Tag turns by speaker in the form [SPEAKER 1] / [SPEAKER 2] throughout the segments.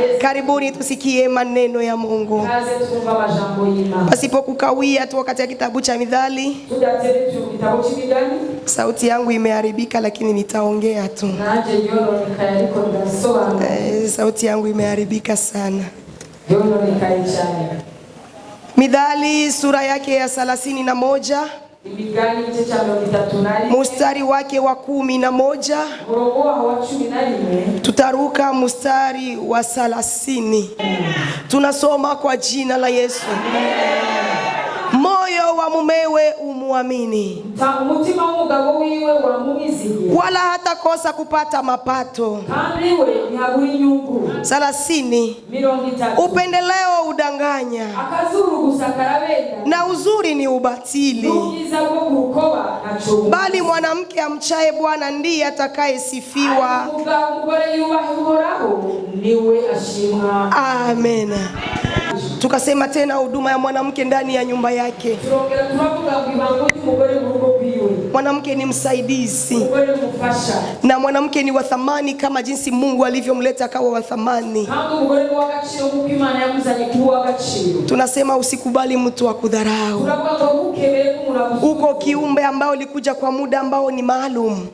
[SPEAKER 1] Karibuni tusikie maneno ya Mungu. Pasipo kukawia tu wakati ya kitabu cha Mithali. Sauti yangu imeharibika lakini nitaongea tu. Sauti yangu imeharibika sana. Mithali sura yake ya 31. Mustari wake wa 11. Tutaruka mustari wa 30. Tunasoma kwa jina la Yesu. Moyo wa mumewe umuamini, wala hata kosa kupata mapato. 30. Upendeleo udanganya, na uzuri ni ubatili. Bali mwanamke amchaye Bwana ndiye atakayesifiwa. Amen. Tukasema tena huduma ya mwanamke ndani ya nyumba yake. Mwanamke ni msaidizi, na mwanamke ni wa thamani kama jinsi Mungu alivyomleta akawa wa thamani. Tunasema usikubali mtu akudharau. Uko kiumbe ambao ulikuja kwa muda ambao ni maalum.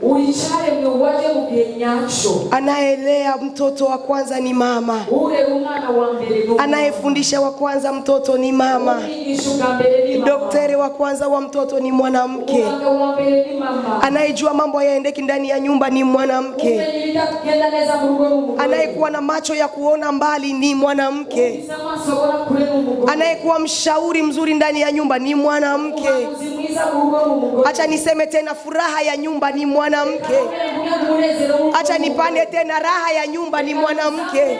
[SPEAKER 1] Anaelea mtoto wa kwanza ni mama. Anayefundisha wa kwanza mtoto ni mama. Daktari wa kwanza wa mtoto ni mwanamke. Anayejua mambo yaendeki ndani ya nyumba ni mwanamke. Anayekuwa na macho ya kuona mbali ni mwanamke. Anayekuwa mshauri mzuri ndani ya nyumba ni mwanamke. Acha niseme tena, furaha ya nyumba ni mwanamke. Acha nipande tena, raha ya nyumba ni mwanamke.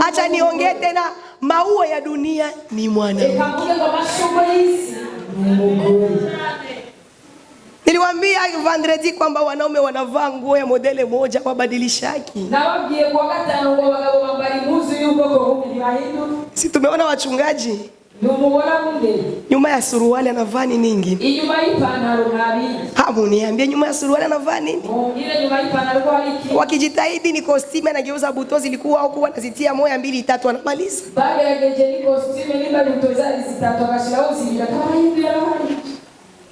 [SPEAKER 1] Acha niongee tena, maua ya dunia ni mwanamke. Niliwaambia vendredi kwamba wanaume wanavaa nguo ya modele moja wabadilishaki. Si tumeona wachungaji nyuma ya suruali anavaa nini? Hamu niambie, nyuma ya suruali anavaa nini? Wakijitahidi ni costume, anageuza buto zilikuwa au kuwa nazitia moja 2 3 anamaliza.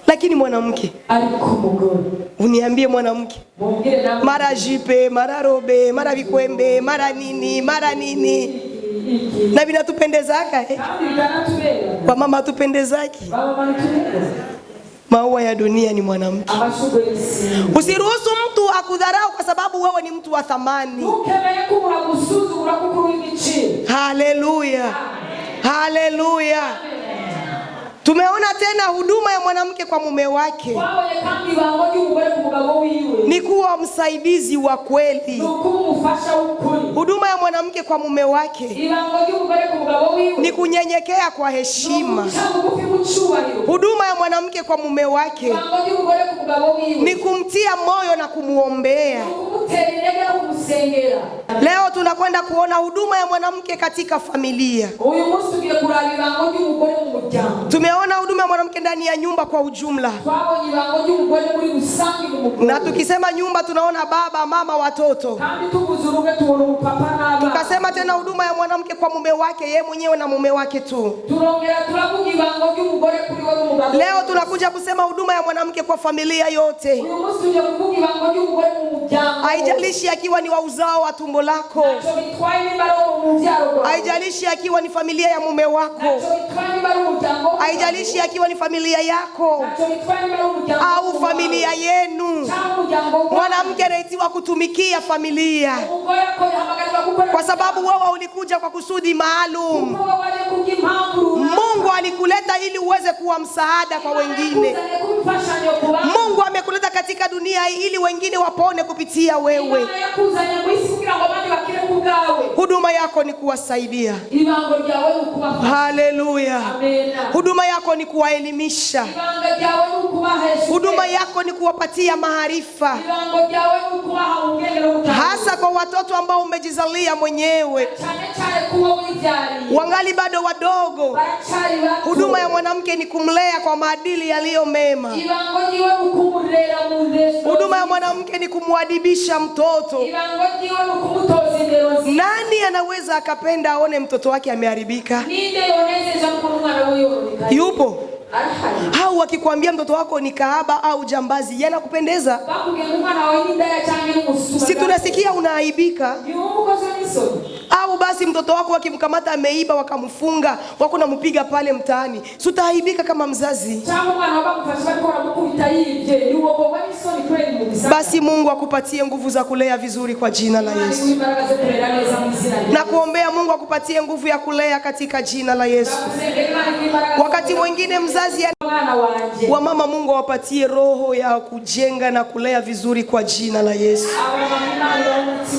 [SPEAKER 1] Lakini mwanamke, uniambie mwanamke, mara jipe, mara robe, mara vikwembe, mara nini. Na vinatupendezaka kwa mama atupendezaki. Maua ya dunia ni mwanamke. Usiruhusu mtu akudharau kwa sababu wewe ni mtu wa thamani. Haleluya. Haleluya. Tumeona tena huduma ya mwanamke kwa mume wake ni kuwa msaidizi wa kweli. Huduma ya mwanamke kwa mume wake ni kunyenyekea kwa heshima. Huduma ya mwanamke kwa mume wake ni kumtia moyo na kumuombea. Leo tunakwenda kuona huduma ya mwanamke katika familia. Tumeona huduma ya mwanamke ndani ya nyumba kwa ujumla. Na tukisema nyumba tunaona baba, mama, watoto. Tukasema tena huduma ya mwanamke kwa mume wake, yeye mwenyewe na mume wake tu. Leo tunakuja kusema huduma ya mwanamke kwa familia yote. Haijalishi akiwa ni wa uzao wa tumbo lako. Haijalishi akiwa ni familia ya mume wako. Haijalishi akiwa ni familia yako au familia yenu. Mwanamke anaitiwa kutumikia familia, kwa sababu wewe ulikuja kwa kusudi maalum. Mungu alikuleta ili uweze kuwa msaada kwa wengine. Mungu amekuleta katika dunia hii ili wengine wapone kupitia wewe. Huduma yako ni kuwasaidia. Haleluya. Huduma yako ni kuwaelimisha. Huduma yako ni kuwapatia maarifa, hasa kwa watoto ambao umejizalia mwenyewe, wangali bado wadogo. Huduma ya mwanamke ni kumlea kwa maadili yaliyo mema. Huduma ya mwanamke ni kumwadibisha mtoto. Nani anaweza akapenda aone mtoto wake ameharibika? Yupo? Hao wakikwambia mtoto wako ni kahaba au jambazi, yanakupendeza? Si tunasikia unaaibika? Au basi mtoto wako wakimkamata ameiba wakamfunga, wako nampiga pale mtaani, si utaaibika kama mzazi? Basi Mungu akupatie nguvu za kulea vizuri kwa jina la Yesu. Na kuombea Mungu akupatie nguvu ya kulea katika jina la Yesu. Wakati mwingine mzazi wa mama, Mungu awapatie roho ya kujenga na kulea vizuri kwa jina la Yesu.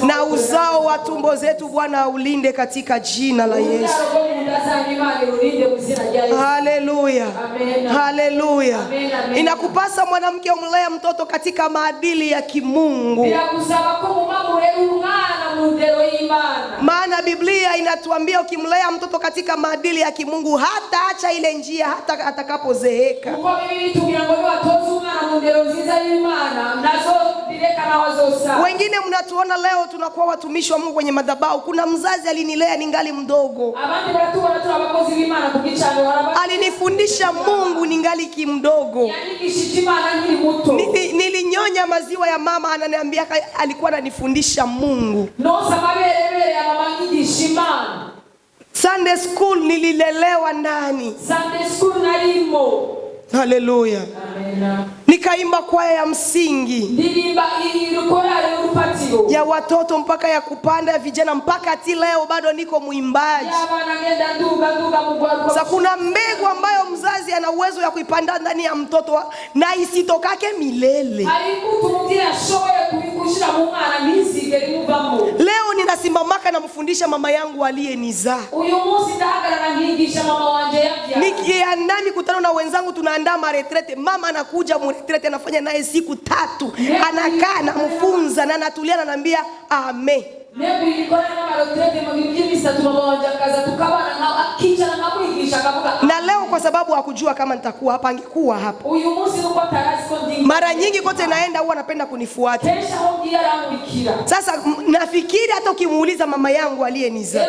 [SPEAKER 1] Na uzao wa tumbo zetu Bwana ulinde katika jina la Yesu. Haleluya. Haleluya. Inakupasa mwanamke umlea mtoto katika maadili ya kimungu. Maana Biblia inatuambia ukimlea mtoto katika maadili ya kimungu hata acha ile njia hata atakapozeeka. Wengine mnatuona leo tunakuwa watumishi wa Mungu kwenye madhabahu. Kuna mzazi alinilea ningali mdogo, alinifundisha Mungu ningali kimdogo. Nilinyonya maziwa ya mama, ananiambia alikuwa ananifundisha Mungu. Sunday school nililelewa ndani. Sunday school nalimo. Haleluya. Nikaimba kwaya ya msingi ya watoto mpaka ya kupanda ya vijana, mpaka ati leo bado niko muimbaji. Sasa kuna mbegu ambayo mzazi ana uwezo ya kuipanda ndani ya mtoto na isitokake milele. Leo ninasimamaka na mfundisha mama yangu aliyenizaa. Nikienda mikutano na wenzangu tunaandaa maretrete, mama anakuja mretrete, anafanya naye siku 3, anakaa na mfunza na anatulia na anambia amen. Na leo kwa sababu hakujua kama nitakuwa hapa, angekuwa hapa. Mara nyingi kote naenda huwa anapenda kunifuata. Sasa nafikiri hata ukimuuliza mama yangu aliyenizaa,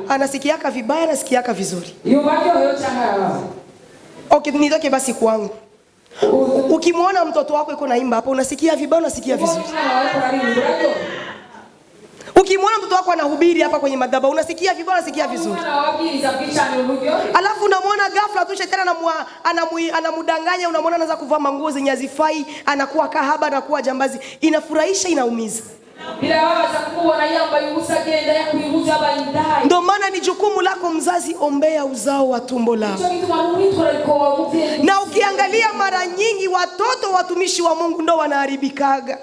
[SPEAKER 1] anasikiaka vibaya, anasikiaka vizuri. Okay, nitoke basi kwangu. Ukimwona mtoto wako yuko naimba hapa, unasikia vibaya, unasikia vizuri. Ukimwona mtoto wako anahubiri hapa kwenye madhabahu, unasikia vibaya, unasikia vizuri. Alafu unamwona ghafla tu shetani anamudanganya, unamwona anaanza kuvaa manguo zenye hazifai, anakuwa kahaba, anakuwa jambazi. Inafurahisha, inaumiza. Ndio maana ni jukumu lako mzazi, ombea uzao wa tumbo lako. Na ukiangalia mara nyingi watoto watumishi wa Mungu ndio wanaharibikaga.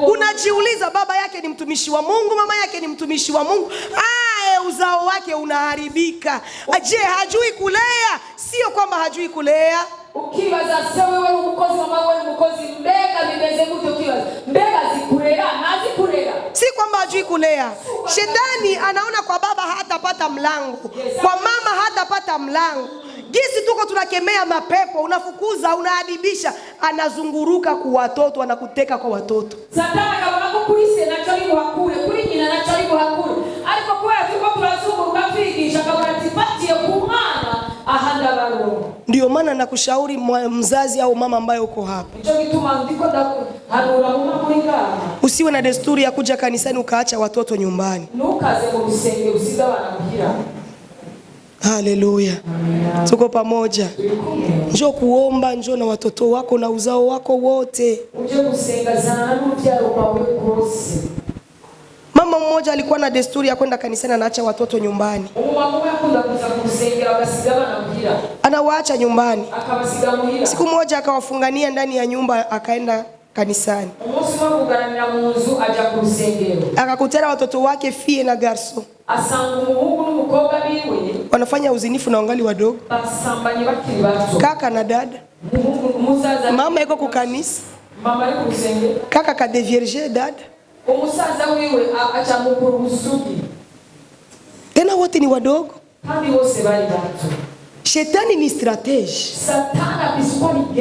[SPEAKER 1] Unajiuliza, baba yake ni mtumishi wa Mungu, mama yake ni mtumishi wa Mungu, uzao wake unaharibika. Je, hajui kulea? Sio kwamba hajui kulea. Ukibaza sewe wewe umukozi, mama wewe umukozi, mbega bibeze mtu ukibaza mbega zikulea na zikulea. Si kwamba hajui kulea. Shetani anaona kwa baba hatapata mlango, kwa mama hatapata mlango. Gisi tuko tunakemea mapepo, unafukuza, unaadibisha, anazunguruka kwa watoto, anakuteka kwa watoto. Satana kama nakukulise na choribu hakule, kuli nyina na choribu hakule. Alipokuwa tuko tunazunguruka figisha kama tipatie kumana ahanda baro. Ndio maana nakushauri mzazi au mama ambaye uko hapa, usiwe na desturi ya kuja kanisani ukaacha watoto nyumbani. Haleluya. Tuko pamoja. Njoo kuomba, njoo na watoto wako na uzao wako wote. Mama mmoja alikuwa na desturi ya kwenda kanisani, anaacha watoto nyumbani. Anawaacha nyumbani. Siku moja akawafungania ndani ya nyumba, akaenda kanisani. Akakutana watoto wake fie na garso, wanafanya uzinifu na wangali wadogo, kaka na dada. Mama yuko kukanisa, kaka kadevierge dada, tena wote ni wadogo. Shetani ni strategy.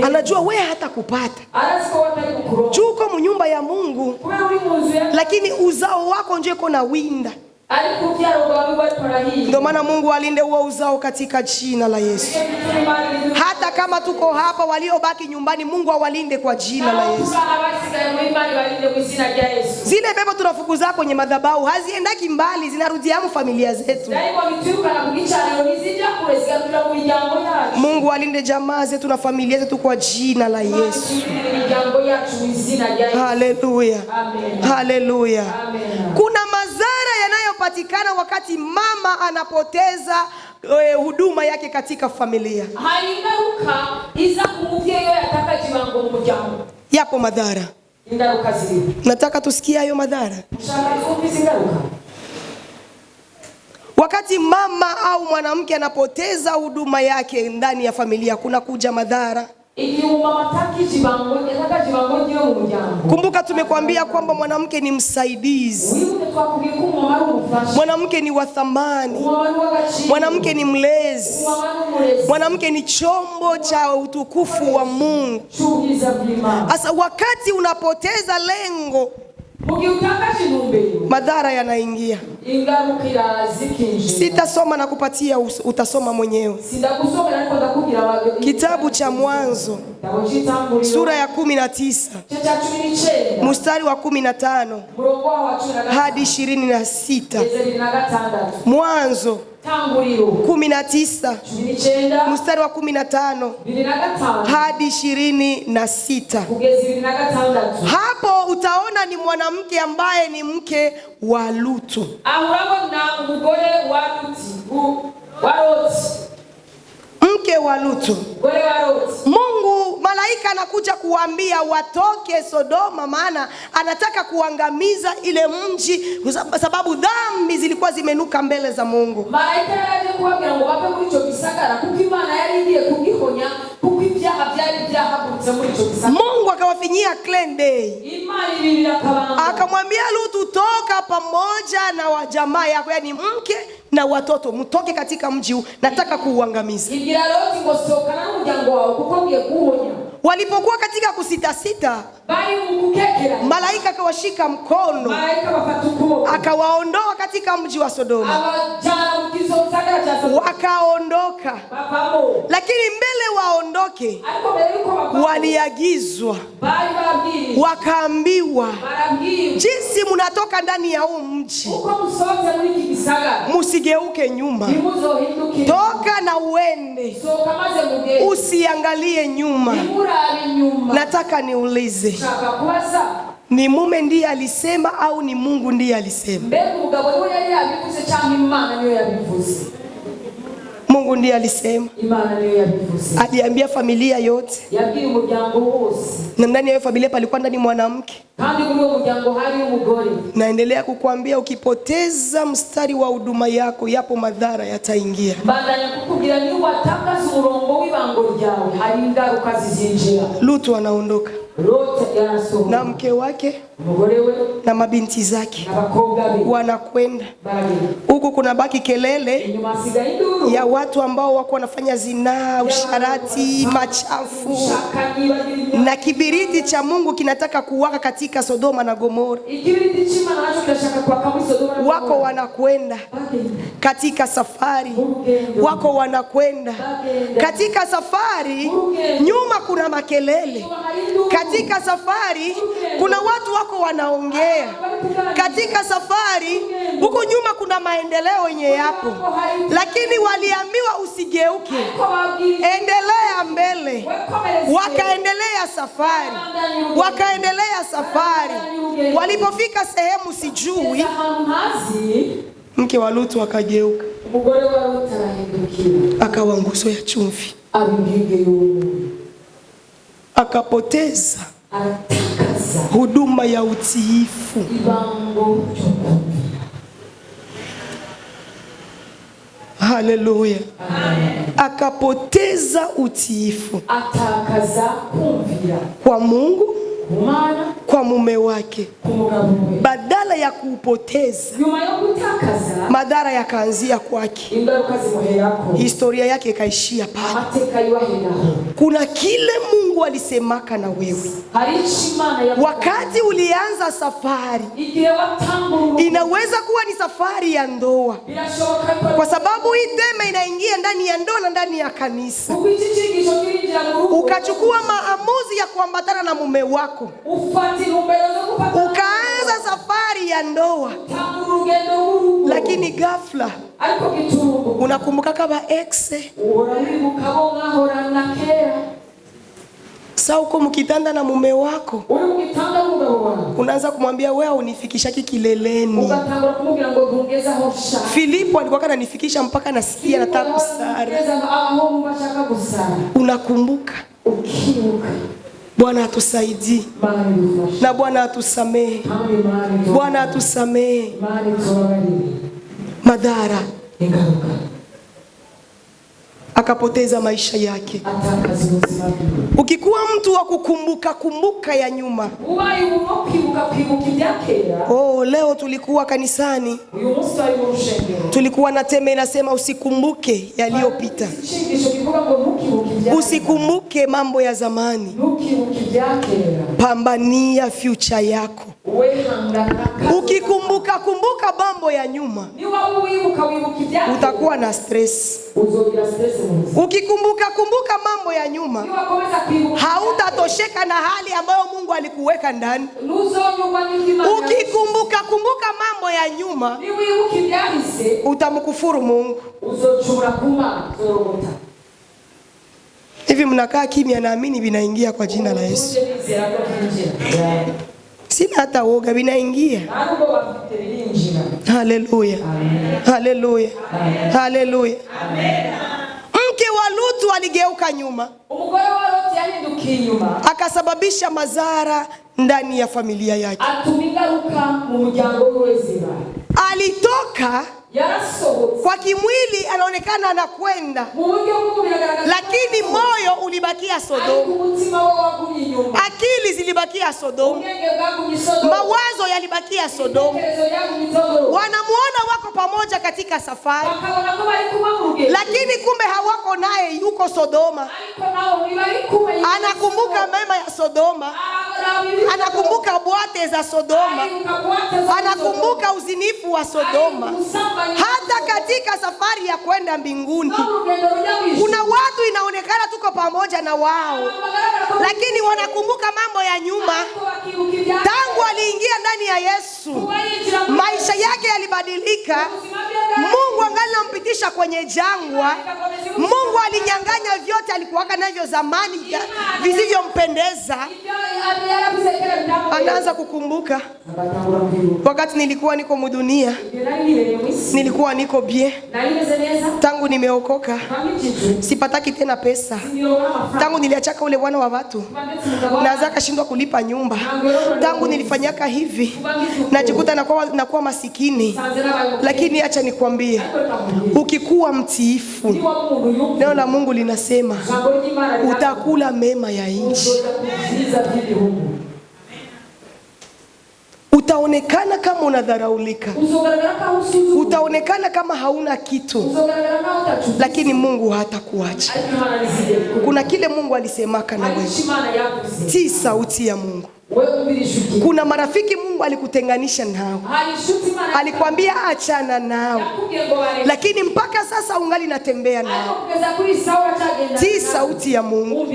[SPEAKER 1] Anajua wewe hata kupata. Chuko mnyumba ya Mungu. Lakini uzao wako nje kona winda. Ndio maana Mungu alinde huo uzao katika jina la Yesu. Hata kama tuko hapa, waliobaki nyumbani Mungu awalinde kwa jina la Yesu. Zile pepo tunafukuza kwenye madhabahu haziendaki mbali, zinarudia mu familia zetu. Mungu alinde jamaa zetu na familia zetu kwa jina la Yesu. Haleluya. Haleluya. Kuna madhara yanayopatikana wakati mama anapoteza huduma yake katika familia. Yapo madhara. Nataka tusikie hayo madhara. Wakati mama au mwanamke anapoteza huduma yake ndani ya familia, kuna kuja madhara. Kumbuka tumekuambia kwamba mwanamke ni msaidizi. Mwanamke ni wa thamani. Mwanamke ni mlezi. Mwanamke ni chombo cha utukufu wa Mungu. Asa wakati unapoteza lengo, madhara yanaingia. Sitasoma na kupatia, utasoma mwenyewe. Kitabu cha Mwanzo sura ya 19 mstari wa 15 hadi 26. Mwanzo 19 mstari wa 15 hadi 26. Hapo utaona ni mwanamke ambaye ni mke wa Lutu. Mke wa Lutu. Mungu, malaika anakuja kuambia watoke Sodoma, maana anataka kuangamiza ile mji kwa sababu dhambi zilikuwa zimenuka mbele za Mungu. Malaika yaje kuambia ngo bape muri ico gisagara kuko Imana yari igiye kugihonya kuko ibyaha byari byahabutse muri ico gisagara. Mungu akawafinyia clean day. Akamwambia Lutu, toka pamoja na wajamaa yako, yani mke na watoto, mtoke katika mji huu, nataka kuuangamiza. Walipokuwa katika kusitasita, malaika akawashika mkono, akawaondoa katika mji wa Sodoma. Wakaondoka. Lakini mbele waondoke, waliagizwa, wakaambiwa, jinsi mnatoka ndani ya huu mji, musigeuke nyuma. Toka na uende, usiangalie nyuma. Nataka niulize, ni mume ndiye alisema au ni Mungu ndiye alisema? Mungu ndiye alisema. Aliambia familia yote. Na ndani ya familia palikuwa ndani mwanamke. Naendelea kukuambia, ukipoteza mstari wa huduma yako, yapo madhara yataingia. Lutu anaondoka na mke wake na mabinti zake, wanakwenda huku. Kuna baki kelele ya watu ambao wako wanafanya zinaa, usharati, machafu, na kibiriti cha Mungu kinataka kuwaka katika Sodoma na Gomora. Wako wanakwenda katika safari, wako wanakwenda katika safari. Nyuma kuna makelele. Katika safari kuna watu wako wanaongea. Katika safari huko nyuma kuna maendeleo yenye yapo, lakini waliambiwa usigeuke, endelea mbele. Wakaendelea safari, wakaendelea safari. Walipofika sehemu sijui, mke wa Lutu akageuka, akawa nguzo ya chumvi, akapoteza huduma ya utiifu. Haleluya. Akapoteza utiifu kwa Mungu, kwa mume wake. Badala badala ya kuupoteza, madhara yakaanzia kwake, historia yake ikaishia pale. Kuna kile Mungu alisemaka na wewe wakati ulianza safari. Inaweza kuwa ni safari ya ndoa, kwa sababu hii tema inaingia ndani ya ndoa na ndani ya kanisa. Ukachukua maamuzi ya kuambatana na mume wako, ukaanza safari ya ndoa, lakini ghafla unakumbuka kama ex. Sasa uko mkitanda na mume wako, unaanza kumwambia wewe unifikisha kileleni. Filipo alikuwa ananifikisha mpaka nasikia nataka kusara. Unakumbuka? Bwana atusaidie na Bwana atusamehe. Bwana atusamehe madhara. Akapoteza maisha yake. Ukikuwa mtu wa kukumbuka ya nyuma. Leo tulikuwa kanisani, tulikuwa na tema inasema usikumbuke yaliyopita, usikumbuke mambo ya zamani, pambania future yako. Ukikumbuka mambo ya nyuma, utakuwa na stress. Ukikumbuka mambo ya nyuma, hautatosheka na hali ambayo Mungu alikuweka ndani. Ukikumbuka mambo ya nyuma, utamkufuru Mungu. Hivi mnakaa kimya, naamini vinaingia kwa jina la Yesu. Sina hata woga, vinaingia. Haleluya. Haleluya. Haleluya. Mke wa Lutu aligeuka nyuma, akasababisha madhara ndani ya familia yake. Alitoka kwa kimwili, anaonekana anakwenda, lakini moyo ulibakia Sodoma. Akili zilibakia Sodoma, mawazo yalibakia Sodoma. Wanamuona wako pamoja katika safari, lakini kumbe hawako naye, yuko Sodoma. Anakumbuka mema ya Sodoma, anakumbuka bwate za Sodoma, anakumbuka uzinifu wa Sodoma. Hata katika safari ya kwenda mbinguni, kuna watu inaonekana tuko pamoja na wao, lakini wanakumbuka mambo ya nyuma. Tangu aliingia ndani ya Yesu, maisha yake yalibadilika. Mungu angali anampitisha kwenye jangwa. Mungu alinyang'anya vyote alikuwa navyo zamani visivyompendeza. Anaanza kukumbuka, wakati nilikuwa niko mudunia, nilikuwa niko bien. Tangu nimeokoka, sipataki tena pesa. Tangu niliachaka ule bwana wa watu, naanza kashindwa kulipa nyumba. Tangu nilifanyaka hivi, najikuta nakuwa masikini. Lakini acha nikwambie, ukikuwa mtiifu, neno la Mungu linasema utakula mema ya nchi. Utaonekana kama unadharaulika, utaonekana kama hauna kitu, lakini Mungu hatakuacha. Kuna kile Mungu alisemaka na wewe, tii sauti ya Mungu. Kuna marafiki Mungu alikutenganisha nao, alikwambia achana nao, lakini mpaka sasa ungali natembea nao. Tii sauti ya Mungu.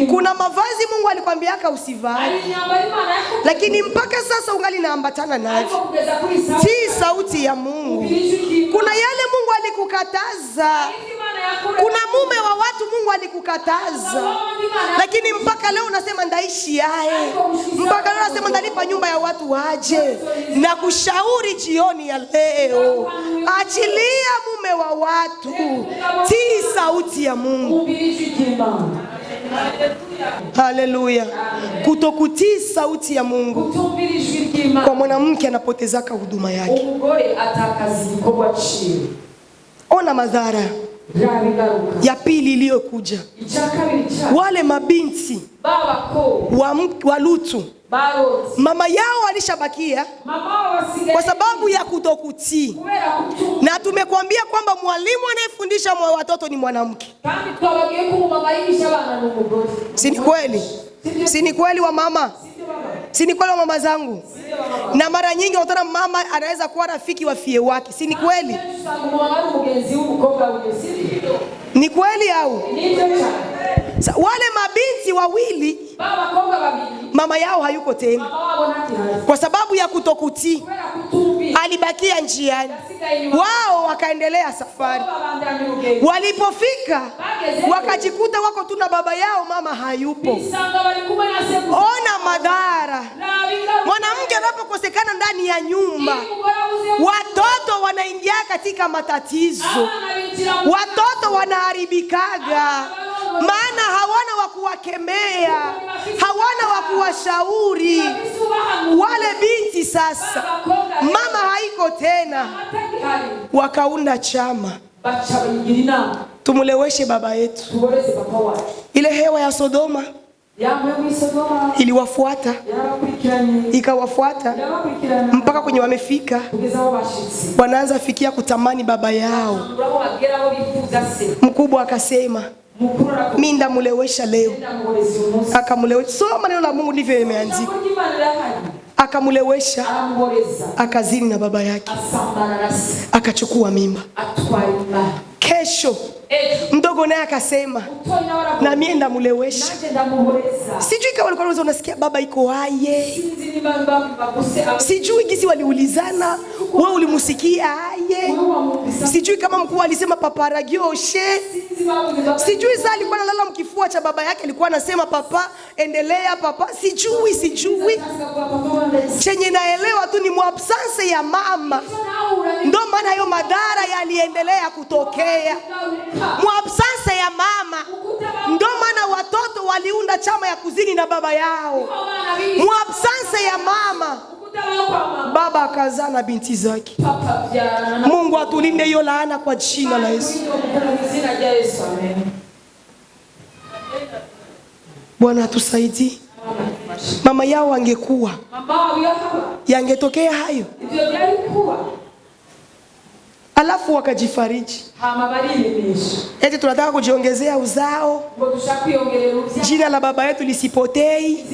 [SPEAKER 1] Kuna mavazi Mungu alikwambiaka usivae, lakini mpaka sasa ungali naambatana navyo. Tii sauti ya Mungu. Kuna yale Mungu alikukataza, kuna mume wa watu Mungu alikukataza, lakini mpaka leo unasema ndaishi yae. Mpaka leo unasema ndalipa nyumba ya watu waje. Na kushauri jioni ya leo, achilia mume wa watu, tii sauti ya Mungu. Haleluya. Kutokutii sauti ya Mungu kwa mwanamke anapotezaka huduma yake. Ona madhara ya pili iliyokuja. Wale mabinti wa Lutu Mama yao alishabakia kwa sababu ya kutokutii. Na tumekuambia kwamba mwalimu anayefundisha watoto ni mwanamke. Si ni kweli? Si ni kweli wa mama? Si ni kweli wa mama zangu? Na mara nyingi utaona mama anaweza kuwa rafiki wa fie wake. Si ni kweli? Ni kweli au? Wale mabinti wawili mama yao hayuko tena kwa sababu ya kutokutii. Alibakia njiani, wao wakaendelea safari. Walipofika wakajikuta wako tu na baba yao, mama hayupo. Ona madhara. Mwanamke anapokosekana ndani ya nyumba, watoto wanaingia katika matatizo, watoto wanaharibikaga, maana hawana wa kuwakemea, hawana wa kuwashauri. Wale binti sasa, mama haiko tena, wakaunda chama, tumuleweshe baba yetu. Ile hewa ya Sodoma iliwafuata, ikawafuata mpaka kwenye wamefika, wanaanza fikia kutamani baba yao. Mkubwa akasema, mimi ndamulewesha leo. Akamulewesha. Soma neno la Mungu ndivyo imeandikwa. Akamulewesha, akazini na baba yake, akachukua mimba. Kesho mdogo naye akasema, na mimi ndamulewesha. Sijui kama walikuwa unasikia baba iko haye. Sijui gisi waliulizana, wewe ulimusikia haye. Sijui kama mkuu alisema papa ragioshe. Sijui sasa alikuwa analala mkifua cha baba yake, alikuwa anasema papa endelea papa. Sijui. Chenye naelewa tu ni mwabsance ya mama. Ndio maana hayo madhara yaliendelea kutokea. Mwabsance ya mama. Ndio maana watoto waliunda chama ya kuzini na baba yao. Mwabsance ya mama, baba akazaa na binti zake. Mungu atulinde hiyo laana kwa jina la Yesu. Bwana atusaidie. Mama yao angekuwa, yangetokea hayo. Alafu wakajifariji. Eti tunataka kujiongezea uzao, jina la baba yetu lisipotei,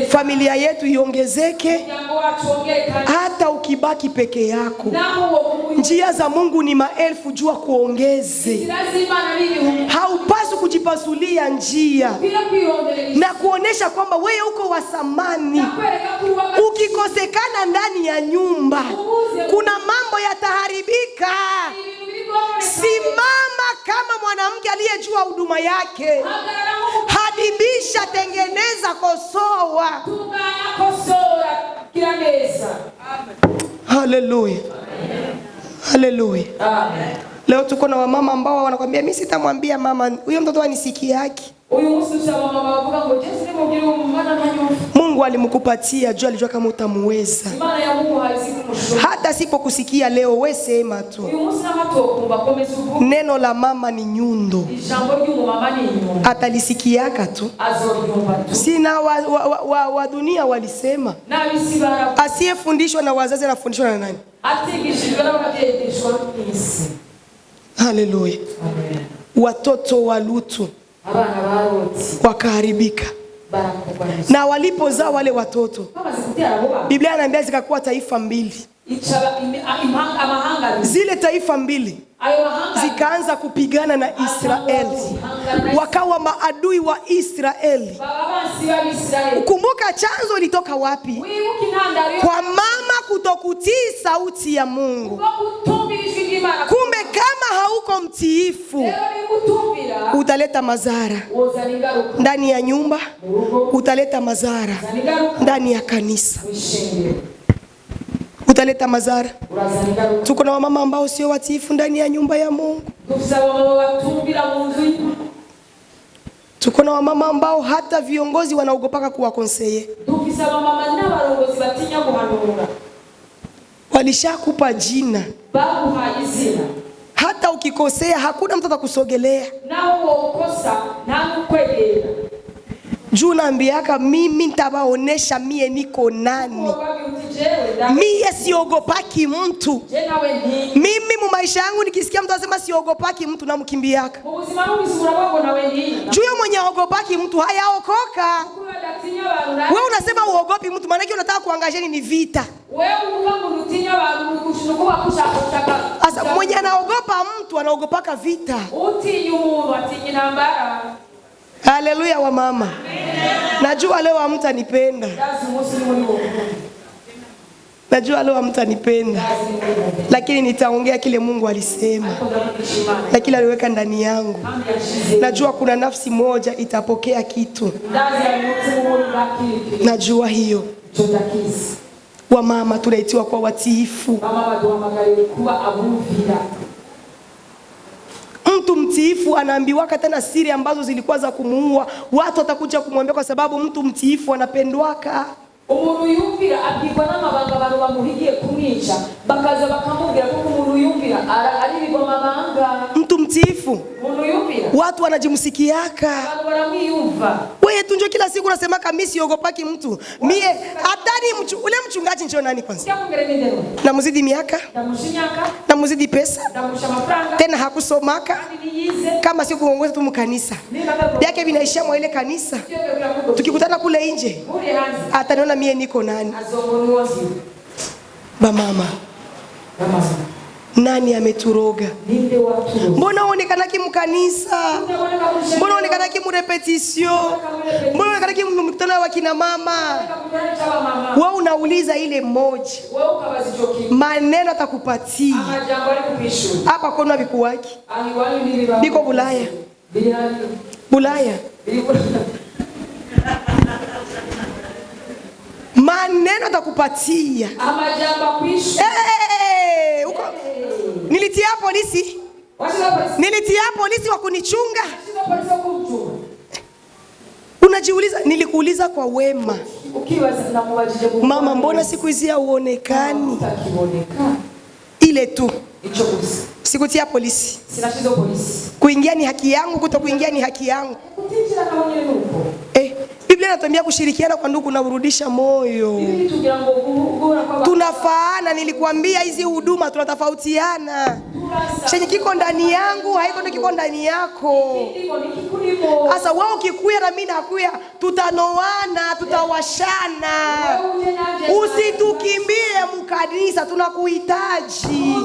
[SPEAKER 1] familia yetu iongezeke. Hata ukibaki peke yako, njia za Mungu ni maelfu, jua kuongeze. Haupaswi kujipasulia njia na kuonesha kwamba wewe uko wa thamani. Ukikosekana ndani ya nyumba, kuna mambo yataharibika. Simama kama mwanamke aliyejua huduma yake. Hadibisha, tengeneza, kosoa. Haleluya. Haleluya. Amen. Leo tuko na wamama ambao wanakuambia mimi sitamwambia mama, huyo mtoto anisikiaki. Mungu alimkupatia, jua alijua kama utamuweza. Hata sipokusikia leo, wewe sema tu. Neno la mama ni nyundo. Atalisikiaka tu. Sina wa dunia walisema, asiyefundishwa na wazazi anafundishwa na nani? Haleluya. Watoto wa Lutu wakaharibika. Na walipozaa wale watoto, Biblia inaniambia zikakuwa taifa mbili. Zile taifa mbili zikaanza kupigana na Israeli, wakawa maadui wa Israeli. Kumbuka chanzo ilitoka wapi? Kwa mama kutokutii sauti ya Mungu. Kumbe kama hauko mtiifu, utaleta madhara ndani ya nyumba, utaleta madhara ndani ya kanisa, utaleta madhara. Tuko na wamama ambao sio watiifu ndani ya nyumba ya Mungu. Tuko na wamama ambao hata viongozi wanaogopaka kuwakonseye. Walishakupa jina, hata ukikosea hakuna mtu atakusogelea. Juu naambiaka mimi nitabaonesha mie niko nani. Mie siogopaki mtu. Mimi mu maisha yangu nikisikia mtu asema siogopaki mtu na mkimbiaka. Juu mwenye ogopaki mtu hayaokoka. Wewe unasema uogopi mtu maana yake unataka kuangazeni ni vita. Asa mwenye anaogopa mtu anaogopaka vita. Haleluya wa mama. Najua leo hamtanipenda. Najua leo hamtanipenda. Lakini nitaongea kile Mungu alisema. Na kile aliweka ndani yangu. Najua kuna nafsi moja itapokea kitu. Najua hiyo. Wa mama tunaitiwa kwa watiifu. Mtu mtiifu anaambiwaka tena siri ambazo zilikuwa za kumuua. Watu watakuja kumwambia kwa sababu mtu mtiifu anapendwaka.
[SPEAKER 2] Umuntu yumvira abwirwa n'amabanga abantu bamuhigiye kumwica bakaza bakamubwira ko umuntu yumvira ari bigomabanga.
[SPEAKER 1] Mtu mtiifu watu wanajimsikiaka.
[SPEAKER 2] Abantu baramwiyumva.
[SPEAKER 1] Wewe tunjo kila siku unasema kama siogopaki mtu. Mie hatari ule mchungaji njoo nani kwanza? Na muzidi miaka? Na muzidi pesa? Tena hakusomaka? Kama si kuongoza tu mkanisa. Yake vinaishia mwa ile kanisa. Tukikutana kule nje. Ataniona mie niko nani? Ba mama. Nani ameturoga? Mbona uonekana kimkanisa? Mbona uonekana kimrepetition? Mbona uonekana kimkutano wa kina mama? Wewe unauliza ile moja. Maneno atakupatia. Hapa kona vikuwaki. Biko Bulaya. Bulaya. Maneno atakupatia. Uko nilitia polisi. Nilitia polisi wa kunichunga. Unajiuliza nilikuuliza kwa wema. Mama mbona siku hizi hauonekani? Ile tu. Sikutia polisi. Kuingia ni haki yangu, kutokuingia ni haki yangu. Biblia inatuambia kushirikiana kwa ndugu na kurudisha moyo. Tunafaana, nilikwambia hizi huduma tunatofautiana. Chenye kiko ndani yangu haiko ndio kiko ndani yako. Sasa wewe ukikuya na mimi nakuya, tutanoana, tutawashana. Usitukimbie mkanisa, tunakuhitaji.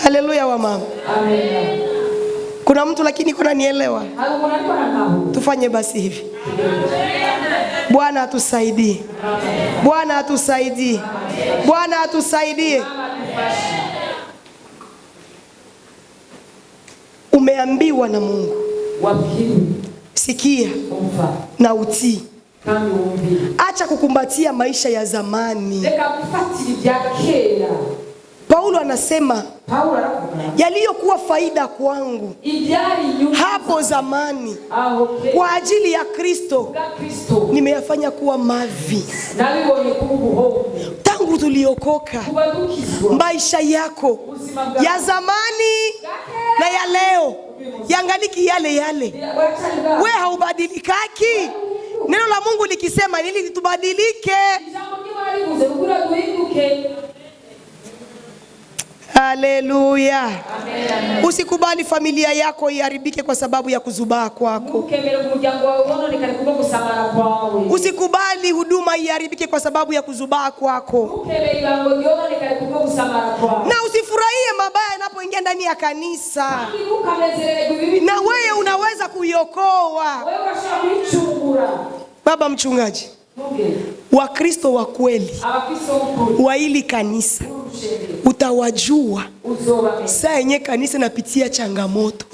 [SPEAKER 1] Haleluya wa mama.
[SPEAKER 2] Amen.
[SPEAKER 1] Kuna mtu lakini kuna nielewa. Tufanye basi hivi. Bwana atusaidie. Bwana atusaidie. Bwana atusaidie. Umeambiwa na Mungu. Sikia na utii. Acha kukumbatia maisha ya zamani. Paulo anasema yaliyokuwa faida kwangu hapo zamani kwa ajili ya Kristo nimeyafanya kuwa mavi. Tangu tuliokoka maisha yako ya zamani na ya leo yangaliki yale yale. We haubadilikaki. Neno la Mungu likisema nili tubadilike. Haleluya. Usikubali familia yako iharibike kwa sababu ya kuzubaa kwako. Usikubali huduma iharibike kwa sababu ya kuzubaa kwako. Na usifurahie mabaya yanapoingia ndani ya kanisa. Na wewe unaweza kuiokoa. Baba mchungaji, Wakristo wa kweli wa hili kanisa utawajua saa yenye kanisa napitia changamoto.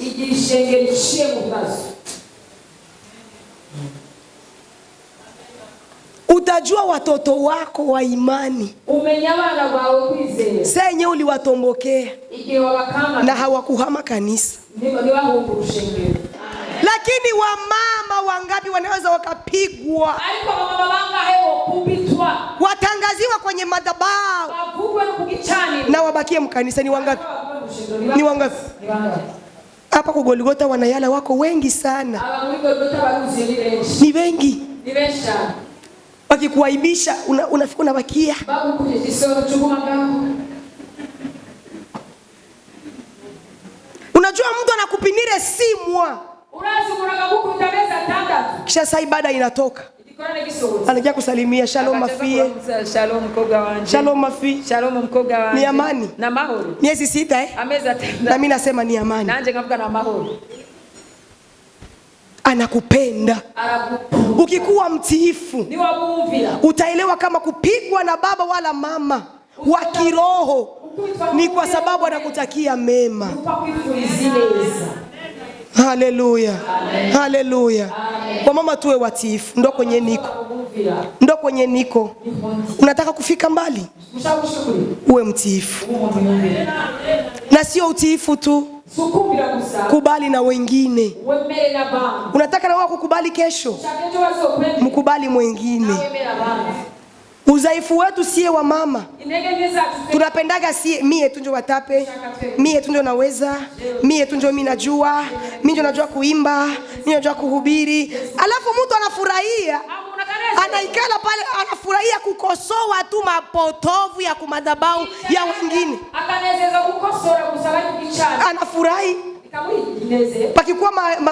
[SPEAKER 1] Utajua watoto wako wa imani saa yenye uliwatombokea na hawakuhama kanisa. Lakini wamama wangapi wanaweza wakapigwa, watangaziwa kwenye madhabahu na wabakie mkanisa? Ni wangapi? Ni wangapi? Hapa kwa Golgotha wanayala wako wengi sana.
[SPEAKER 2] aba muri Golgotha baruzi ni benshi.
[SPEAKER 1] Ni wengi.
[SPEAKER 2] Ni benshi cyane.
[SPEAKER 1] Wakikuaibisha unafika unabakia.
[SPEAKER 2] Bagukuje isoro cy'ubumagabo.
[SPEAKER 1] Unajua mtu anakupinire simwa.
[SPEAKER 2] Urazi muragabukunda meza 6.
[SPEAKER 1] Kisha saa ibada inatoka.
[SPEAKER 2] Igikorane gisohotse.
[SPEAKER 1] Anakia kusalimia shalom mafie.
[SPEAKER 2] Shalom mkoga wanje.
[SPEAKER 1] Shalom mafi.
[SPEAKER 2] Shalom mkoga wanje.
[SPEAKER 1] Ni amani.
[SPEAKER 2] Na mahoro.
[SPEAKER 1] Miezi 6
[SPEAKER 2] Ameza 6.
[SPEAKER 1] Na mimi nasema ni amani.
[SPEAKER 2] Nanje ngavuga na mahoro.
[SPEAKER 1] Anakupenda.
[SPEAKER 2] Aragukunda.
[SPEAKER 1] Ukikuwa mtiifu,
[SPEAKER 2] Ni wabumvira.
[SPEAKER 1] utaelewa kama kupigwa na baba wala mama wa kiroho ni kwa sababu anakutakia mema. Haleluya. Haleluya. Kwa mama tuwe watiifu. Ndo kwenye niko. Unataka kufika mbali? Uwe mtiifu. Na sio utiifu tu, kubali na wengine. Unataka na wao kukubali kesho, mkubali mwingine. Udhaifu wetu sie wa mama, tunapendaga sie mie tu ndio watape, mie tu ndio naweza, mie tu ndio mimi najua, mimi ndio najua kuimba, mimi najua kuhubiri. Alafu mtu anafurahia, anaikala pale anafurahia kukosoa tu mapotovu ya kumadhabahu ya wengine.
[SPEAKER 2] Akanezeza kukosora kusaba kukichana.
[SPEAKER 1] Anafurahi. Pakikuwa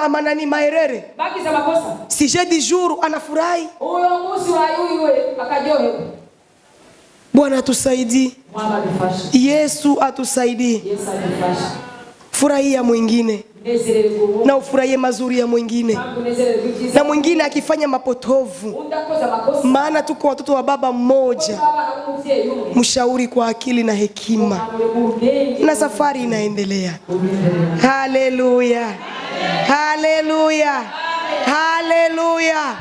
[SPEAKER 1] manani maerere.
[SPEAKER 2] Baki za makosa.
[SPEAKER 1] Si jeudi jour anafurahi.
[SPEAKER 2] Uyo musi wa yuywe akajohe.
[SPEAKER 1] Bwana atusaidie.
[SPEAKER 2] Mwana alifasha.
[SPEAKER 1] Yesu atusaidie.
[SPEAKER 2] Yesu alifasha.
[SPEAKER 1] Furahia mwingine. Na ufurahie mazuri ya mwingine. Na mwingine akifanya mapotovu. Maana tuko watoto wa baba mmoja. Mshauri kwa akili na hekima. Na safari inaendelea. Haleluya. Haleluya. Haleluya.